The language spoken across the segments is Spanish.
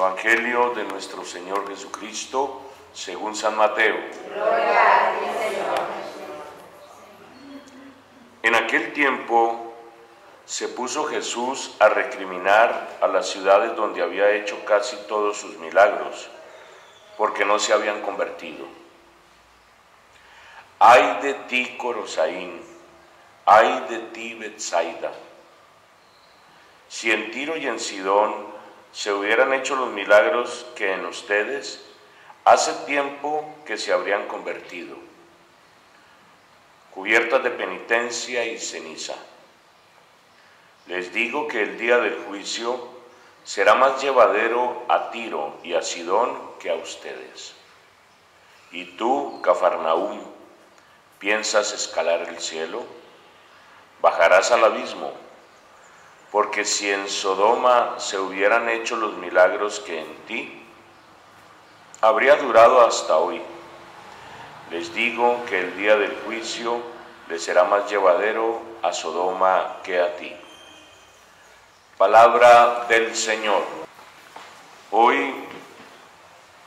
Evangelio de nuestro Señor Jesucristo, según San Mateo. Gloria a ti, Señor. En aquel tiempo se puso Jesús a recriminar a las ciudades donde había hecho casi todos sus milagros, porque no se habían convertido. ¡Ay de ti, Corosaín! ¡Ay de ti, Betsaida! Si en Tiro y en Sidón se hubieran hecho los milagros que en ustedes, hace tiempo que se habrían convertido, cubiertas de penitencia y ceniza. Les digo que el día del juicio será más llevadero a Tiro y a Sidón que a ustedes. Y tú, Cafarnaúm, ¿piensas escalar el cielo? Bajarás al abismo, porque si en Sodoma se hubieran hecho los milagros que en ti, habría durado hasta hoy. Les digo que el día del juicio les será más llevadero a Sodoma que a ti. Palabra del Señor. Hoy,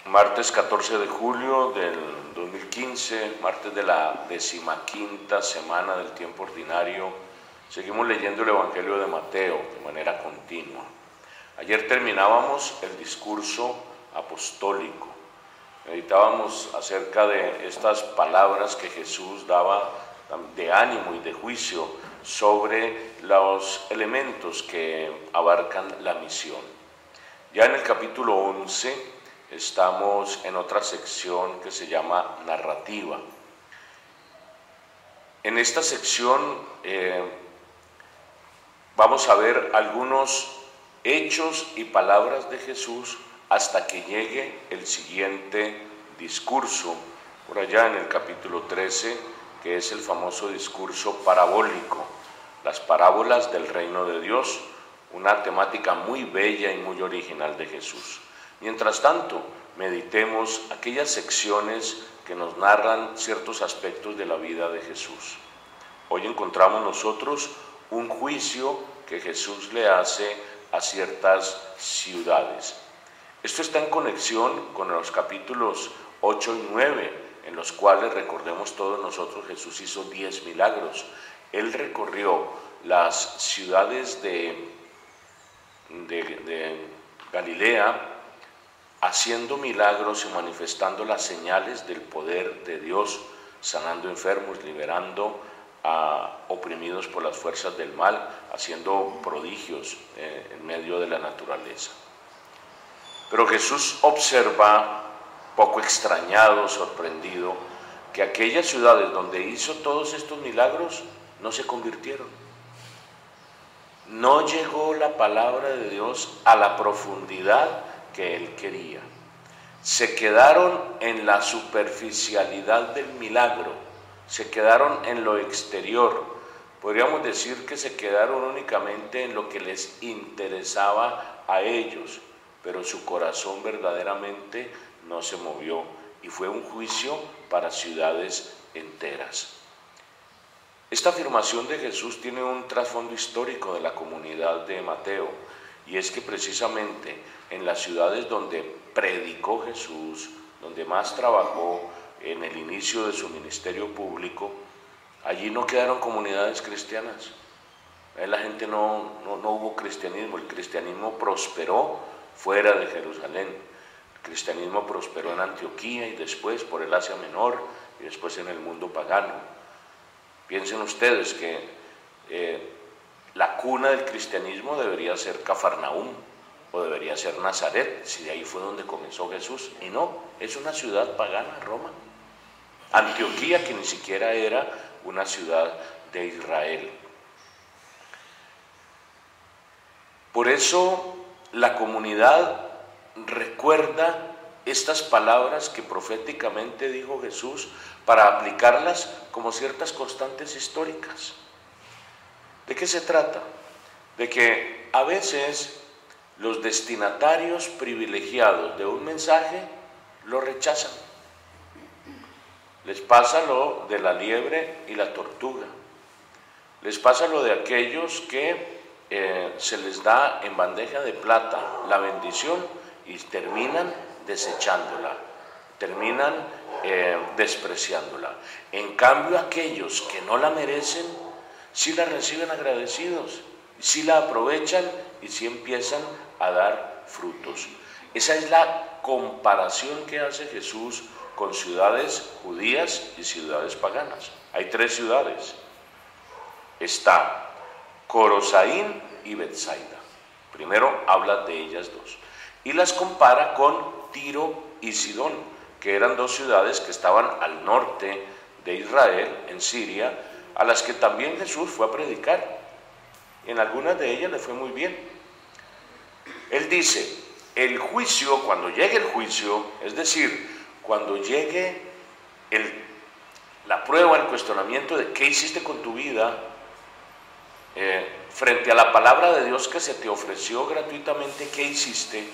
martes 14 de julio del 2015, martes de la 15ª semana del tiempo ordinario, seguimos leyendo el Evangelio de Mateo de manera continua. Ayer terminábamos el discurso apostólico. Meditábamos acerca de estas palabras que Jesús daba de ánimo y de juicio sobre los elementos que abarcan la misión. Ya en el capítulo 11 estamos en otra sección que se llama narrativa. En esta sección vamos a ver algunos hechos y palabras de Jesús hasta que llegue el siguiente discurso, por allá en el capítulo 13, que es el famoso discurso parabólico, las parábolas del reino de Dios, una temática muy bella y muy original de Jesús. Mientras tanto, meditemos aquellas secciones que nos narran ciertos aspectos de la vida de Jesús. Hoy encontramos nosotros un juicio que Jesús le hace a ciertas ciudades. Esto está en conexión con los capítulos 8 y 9, en los cuales, recordemos todos nosotros, Jesús hizo 10 milagros. Él recorrió las ciudades de Galilea, haciendo milagros y manifestando las señales del poder de Dios, sanando enfermos, liberando a oprimidos por las fuerzas del mal, haciendo prodigios en medio de la naturaleza. Pero Jesús observa, poco extrañado, sorprendido, que aquellas ciudades donde hizo todos estos milagros no se convirtieron. No llegó la palabra de Dios a la profundidad que él quería. Se quedaron en la superficialidad del milagro, se quedaron en lo exterior. Podríamos decir que se quedaron únicamente en lo que les interesaba a ellos, pero su corazón verdaderamente no se movió, y fue un juicio para ciudades enteras. Esta afirmación de Jesús tiene un trasfondo histórico de la comunidad de Mateo, y es que precisamente en las ciudades donde predicó Jesús, donde más trabajó en el inicio de su ministerio público, allí no quedaron comunidades cristianas. La gente no hubo cristianismo. El cristianismo prosperó fuera de Jerusalén. El cristianismo prosperó en Antioquía y después por el Asia Menor y después en el mundo pagano. Piensen ustedes que la cuna del cristianismo debería ser Cafarnaúm o debería ser Nazaret, si de ahí fue donde comenzó Jesús, y no, es una ciudad pagana, Roma. Antioquía, que ni siquiera era una ciudad de Israel. Por eso la comunidad recuerda estas palabras que proféticamente dijo Jesús para aplicarlas como ciertas constantes históricas. ¿De qué se trata? De que a veces los destinatarios privilegiados de un mensaje lo rechazan. Les pasa lo de la liebre y la tortuga. Les pasa lo de aquellos que se les da en bandeja de plata la bendición y terminan desechándola, terminan despreciándola. En cambio, aquellos que no la merecen, sí la reciben agradecidos, sí la aprovechan y sí empiezan a dar frutos. Esa es la comparación que hace Jesús con ciudades judías y ciudades paganas. Hay 3 ciudades. Está Corosaín y Betsaida. Primero habla de ellas 2. Y las compara con Tiro y Sidón, que eran 2 ciudades que estaban al norte de Israel, en Siria, a las que también Jesús fue a predicar. En algunas de ellas le fue muy bien. Él dice, el juicio, cuando llegue el juicio, es decir, cuando llegue la prueba, el cuestionamiento de qué hiciste con tu vida, frente a la palabra de Dios que se te ofreció gratuitamente, ¿qué hiciste?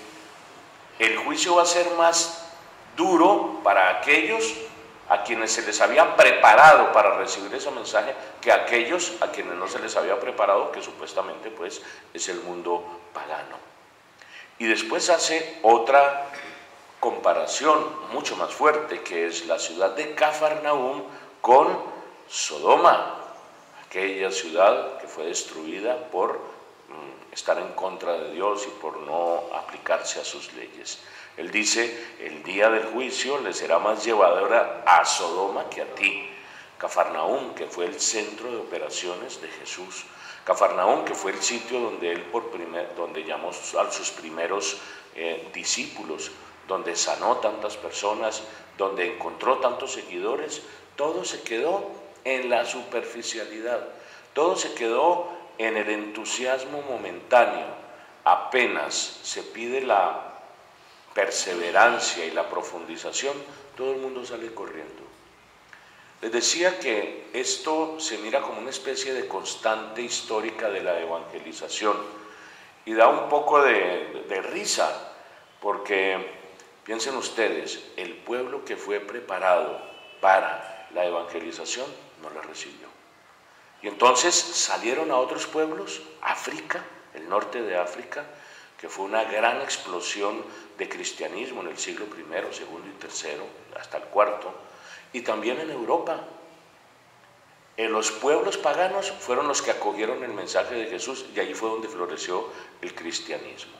El juicio va a ser más duro para aquellos a quienes se les había preparado para recibir ese mensaje que aquellos a quienes no se les había preparado, que supuestamente pues es el mundo pagano. Y después hace otra comparación mucho más fuerte, que es la ciudad de Cafarnaúm con Sodoma, aquella ciudad que fue destruida por estar en contra de Dios y por no aplicarse a sus leyes. Él dice, el día del juicio le será más llevadera a Sodoma que a ti. Cafarnaúm, que fue el centro de operaciones de Jesús. Cafarnaúm, que fue el sitio donde él donde llamó a sus primeros discípulos, donde sanó tantas personas, donde encontró tantos seguidores. Todo se quedó en la superficialidad, todo se quedó en el entusiasmo momentáneo. Apenas se pide la perseverancia y la profundización, todo el mundo sale corriendo. Les decía que esto se mira como una especie de constante histórica de la evangelización y da un poco de risa, porque piensen ustedes, el pueblo que fue preparado para la evangelización no la recibió. Y entonces salieron a otros pueblos, África, el norte de África, que fue una gran explosión de cristianismo en el siglo I, II y III, hasta el IV, y también en Europa. En los pueblos paganos fueron los que acogieron el mensaje de Jesús y allí fue donde floreció el cristianismo.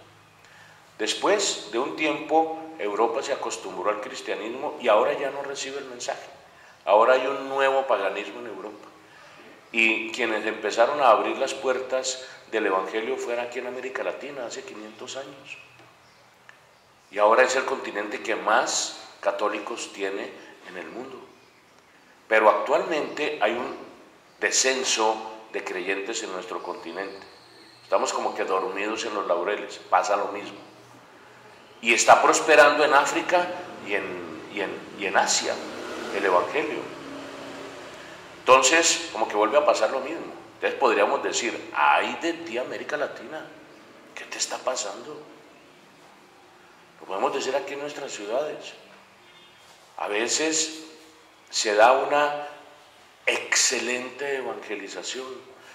Después de un tiempo, Europa se acostumbró al cristianismo y ahora ya no recibe el mensaje. Ahora hay un nuevo paganismo en Europa. Y quienes empezaron a abrir las puertas del Evangelio fueron aquí en América Latina hace 500 años. Y ahora es el continente que más católicos tiene en el mundo. Pero actualmente hay un descenso de creyentes en nuestro continente. Estamos como que dormidos en los laureles, pasa lo mismo. Y está prosperando en África y en Asia el Evangelio. Entonces, como que vuelve a pasar lo mismo. Entonces podríamos decir, ay de ti América Latina, ¿qué te está pasando? Lo podemos decir aquí en nuestras ciudades. A veces se da una excelente evangelización,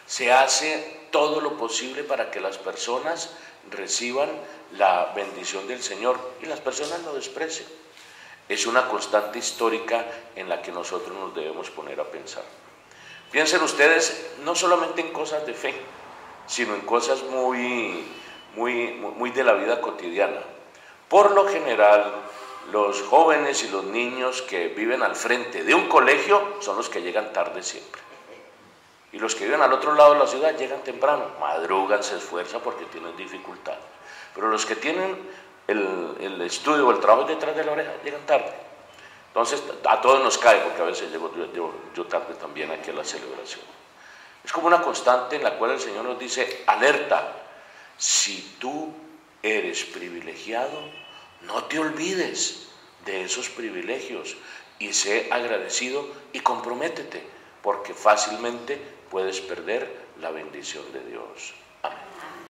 se hace todo lo posible para que las personas reciban la bendición del Señor y las personas lo desprecian. Es una constante histórica en la que nosotros nos debemos poner a pensar. Piensen ustedes no solamente en cosas de fe, sino en cosas muy de la vida cotidiana. Por lo general, los jóvenes y los niños que viven al frente de un colegio son los que llegan tarde siempre. Y los que viven al otro lado de la ciudad llegan temprano, madrugan, se esfuerzan porque tienen dificultades. Pero los que tienen el estudio o el trabajo detrás de la oreja llegan tarde. Entonces a todos nos cae, porque a veces llego yo tarde también aquí a la celebración. Es como una constante en la cual el Señor nos dice, alerta, si tú eres privilegiado, no te olvides de esos privilegios y sé agradecido y comprométete, porque fácilmente puedes perder la bendición de Dios.